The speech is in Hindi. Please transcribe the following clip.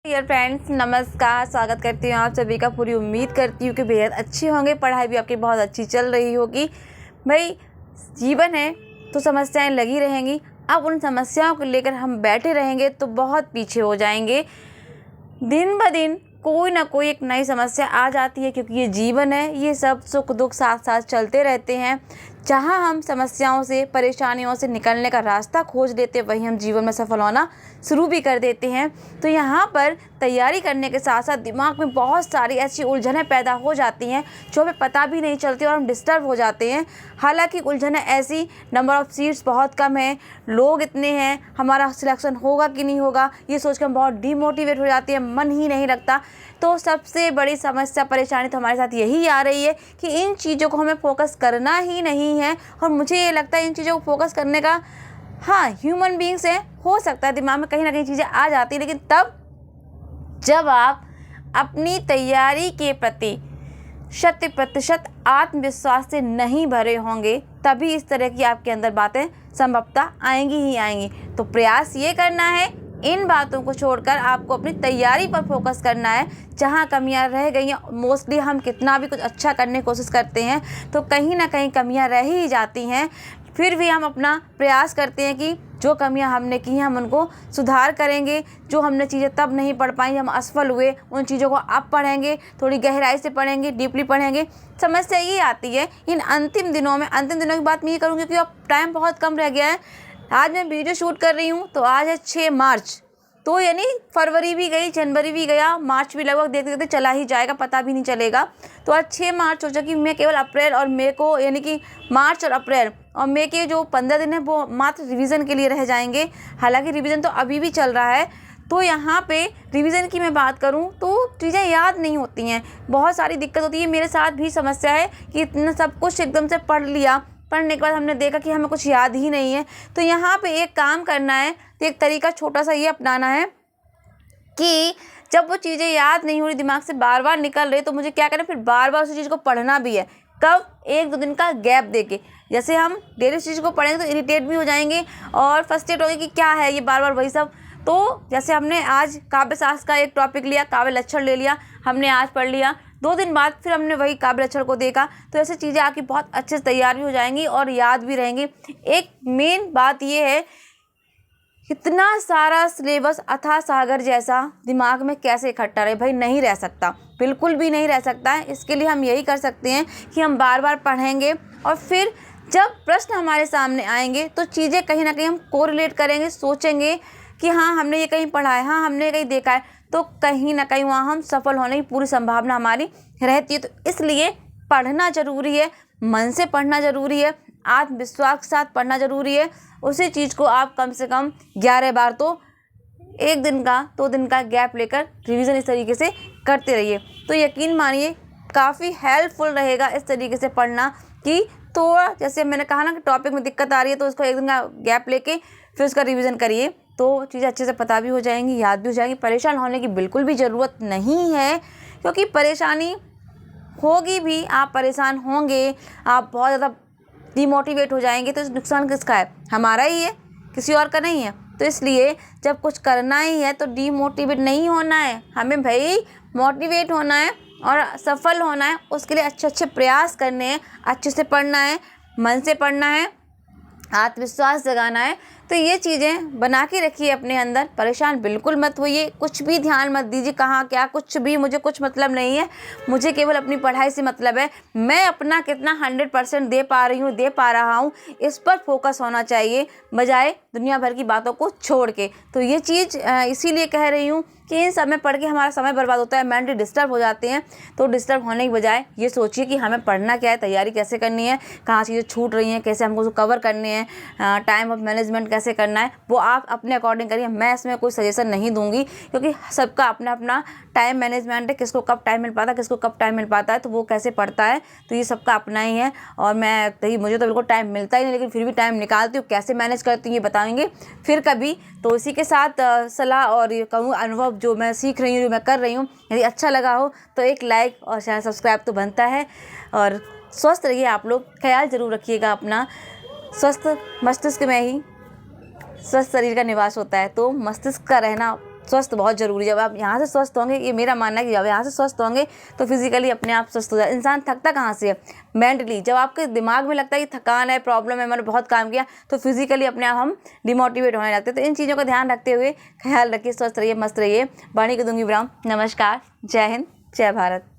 डियर फ्रेंड्स, नमस्कार। स्वागत करती हूँ आप सभी का। पूरी उम्मीद करती हूँ कि बेहद अच्छी होंगे, पढ़ाई भी आपकी बहुत अच्छी चल रही होगी। भाई, जीवन है तो समस्याएं लगी रहेंगी। अब उन समस्याओं को लेकर हम बैठे रहेंगे तो बहुत पीछे हो जाएंगे। दिन ब दिन कोई ना कोई एक नई समस्या आ जाती है, क्योंकि ये जीवन है। ये सब सुख दुख साथ साथ चलते रहते हैं। जहाँ हम समस्याओं से, परेशानियों से निकलने का रास्ता खोज लेते हैं, वहीं हम जीवन में सफल होना शुरू भी कर देते हैं। तो यहाँ पर तैयारी करने के साथ साथ दिमाग में बहुत सारी ऐसी उलझनें पैदा हो जाती हैं जो हमें पता भी नहीं चलती और हम डिस्टर्ब हो जाते हैं। हालांकि उलझनें ऐसी, नंबर ऑफ़ सीट्स बहुत कम है, लोग इतने हैं, हमारा सिलेक्शन होगा कि नहीं होगा, ये सोच कर हम बहुत डीमोटिवेट हो जाते हैं, मन ही नहीं लगता। तो सबसे बड़ी समस्या, परेशानी तो हमारे साथ यही आ रही है कि इन चीज़ों को हमें फोकस करना ही नहीं है। और मुझे ये लगता है इन चीज़ों को फोकस करने का, हाँ, ह्यूमन बीइंग्स है, हो सकता है दिमाग में कहीं ना कहीं चीज़ें आ जाती, लेकिन तब जब आप अपनी तैयारी के प्रति 100% आत्मविश्वास से नहीं भरे होंगे, तभी इस तरह की आपके अंदर बातें संभवतः आएंगी ही आएंगी। तो प्रयास ये करना है, इन बातों को छोड़कर आपको अपनी तैयारी पर फोकस करना है। जहाँ कमियां रह गई हैं, मोस्टली हम कितना भी कुछ अच्छा करने की कोशिश करते हैं तो कहीं ना कहीं कमियां रह ही जाती हैं। फिर भी हम अपना प्रयास करते हैं कि जो कमियां हमने की हैं हम उनको सुधार करेंगे। जो हमने चीज़ें तब नहीं पढ़ पाई, हम असफल हुए, उन चीज़ों को अब पढ़ेंगे, थोड़ी गहराई से पढ़ेंगे, डीपली पढ़ेंगे। समस्या ये आती है इन अंतिम दिनों की बात मैं ये करूँगी क्योंकि अब टाइम बहुत कम रह गया है। आज मैं वीडियो शूट कर रही हूँ तो आज है 6 मार्च, तो यानी फरवरी भी गई, जनवरी भी गया, मार्च भी लगभग देखते देखते चला ही जाएगा, पता भी नहीं चलेगा। तो आज 6 मार्च सोचा कि मैं केवल अप्रैल और मई को, यानी कि मार्च और अप्रैल और मई के जो 15 दिन है वो मात्र रिवीजन के लिए रह जाएंगे। हालांकि रिवीजन तो अभी भी चल रहा है। तो यहाँ पे रिवीजन की मैं बात करूँ तो चीज़ें याद नहीं होती हैं, बहुत सारी दिक्कत होती है। मेरे साथ भी समस्या है कि इतना सब कुछ एकदम से पढ़ लिया, पढ़ने के बाद हमने देखा कि हमें कुछ याद ही नहीं है। तो यहाँ पे एक काम करना है, तो एक तरीका छोटा सा ये अपनाना है कि जब वो चीज़ें याद नहीं हो रही, दिमाग से बार बार निकल रही, तो मुझे क्या करना है, फिर बार बार उसी चीज़ को पढ़ना भी है। कब? 1-2 दिन का गैप देके। जैसे हम डेली उस चीज़ को पढ़ेंगे तो इरिटेट भी हो जाएंगे और फ्रस्ट्रेट होंगे कि क्या है ये बार बार वही सब। तो जैसे हमने आज काव्य शास्त्र का एक टॉपिक लिया, काव्य लक्षण ले लिया, हमने आज पढ़ लिया, 2 दिन बाद फिर हमने वही काव्य लक्षण को देखा, तो ऐसी चीज़ें आपकी बहुत अच्छे से तैयार भी हो जाएंगी और याद भी रहेंगी। एक मेन बात ये है, इतना सारा सिलेबस अथाह सागर जैसा दिमाग में कैसे इकट्ठा रहे? भाई, नहीं रह सकता, बिल्कुल भी नहीं रह सकता है। इसके लिए हम यही कर सकते हैं कि हम बार बार पढ़ेंगे और फिर जब प्रश्न हमारे सामने आएंगे तो चीज़ें कहीं ना कहीं हम कोरिलेट करेंगे, सोचेंगे कि हाँ, हमने ये कहीं पढ़ा है, हाँ, हमने कहीं देखा है, तो कहीं ना कहीं वहाँ हम सफल होने की पूरी संभावना हमारी रहती है। तो इसलिए पढ़ना ज़रूरी है, मन से पढ़ना ज़रूरी है, आत्मविश्वास के साथ पढ़ना ज़रूरी है। उसी चीज़ को आप कम से कम 11 बार, तो 1 दिन का 2 दिन का गैप लेकर रिवीजन इस तरीके से करते रहिए। तो यकीन मानिए काफ़ी हेल्पफुल रहेगा इस तरीके से पढ़ना कि थोड़ा, जैसे मैंने कहा ना कि टॉपिक में दिक्कत आ रही है तो उसको 1 दिन का गैप लेके फिर उसका रिवीजन करिए, तो चीज़ें अच्छे से पता भी हो जाएंगी, याद भी हो जाएंगी। परेशान होने की बिल्कुल भी ज़रूरत नहीं है, क्योंकि परेशानी होगी भी, आप परेशान होंगे, आप बहुत ज़्यादा डिमोटिवेट हो जाएंगे, तो नुकसान किसका है? हमारा ही है, किसी और का नहीं है। तो इसलिए जब कुछ करना ही है तो डिमोटिवेट नहीं होना है, हमें भाई मोटिवेट होना है और सफल होना है। उसके लिए अच्छे अच्छे प्रयास करने हैं, अच्छे से पढ़ना है, मन से पढ़ना है, आत्मविश्वास जगाना है। तो ये चीज़ें बना के रखिए अपने अंदर। परेशान बिल्कुल मत होइए, कुछ भी ध्यान मत दीजिए कहाँ क्या, कुछ भी, मुझे कुछ मतलब नहीं है। मुझे केवल अपनी पढ़ाई से मतलब है। मैं अपना कितना 100% दे पा रही हूँ, दे पा रहा हूँ, इस पर फोकस होना चाहिए, बजाय दुनिया भर की बातों को छोड़ के। तो ये चीज़ इसीलिए कह रही हूँ कि इन सब में पढ़ के हमारा समय बर्बाद होता है, मेंटली डिस्टर्ब हो जाते हैं। तो डिस्टर्ब होने की बजाय ये सोचिए कि हमें पढ़ना क्या है, तैयारी कैसे करनी है, कहाँ चीज़ें छूट रही हैं, कैसे हमको उसको कवर करने हैं, टाइम ऑफ मैनेजमेंट कैसे करना है, वो आप अपने अकॉर्डिंग करिए। मैं इसमें कोई सजेशन नहीं दूंगी, क्योंकि सबका अपना अपना टाइम मैनेजमेंट है, किसको कब टाइम मिल पाता है, किसको कब टाइम मिल पाता है, तो वो कैसे पढ़ता है, तो ये सबका अपना ही है। और मुझे तो बिल्कुल टाइम मिलता ही नहीं, लेकिन फिर भी टाइम निकालती हूँ। कैसे मैनेज करती हूँ ये बताएंगे फिर कभी। तो इसी के साथ सलाह और ये कहूँ अनुभव जो मैं सीख रही हूँ, जो मैं कर रही हूँ, यदि अच्छा लगा हो तो एक लाइक और चैनल सब्सक्राइब तो बनता है। और स्वस्थ रहिए आप लोग, ख्याल ज़रूर रखिएगा अपना। स्वस्थ मस्तिष्क में ही स्वस्थ शरीर का निवास होता है, तो मस्तिष्क का रहना स्वस्थ बहुत ज़रूरी है। जब आप यहाँ से स्वस्थ होंगे, ये मेरा मानना है कि जब यहाँ से स्वस्थ होंगे तो फिजिकली अपने आप स्वस्थ हो जाए। इंसान थकता कहाँ से है? मेंटली। जब आपके दिमाग में लगता है कि थकान है, प्रॉब्लम है, मैंने बहुत काम किया, तो फिजिकली अपने आप हम डिमोटिवेट होने लगते हैं। तो इन चीज़ों का ध्यान रखते हुए ख्याल रखिए, स्वस्थ रहिए, मस्त रहिए। वाणी को दूंगी विराम। नमस्कार, जय हिंद, जय भारत।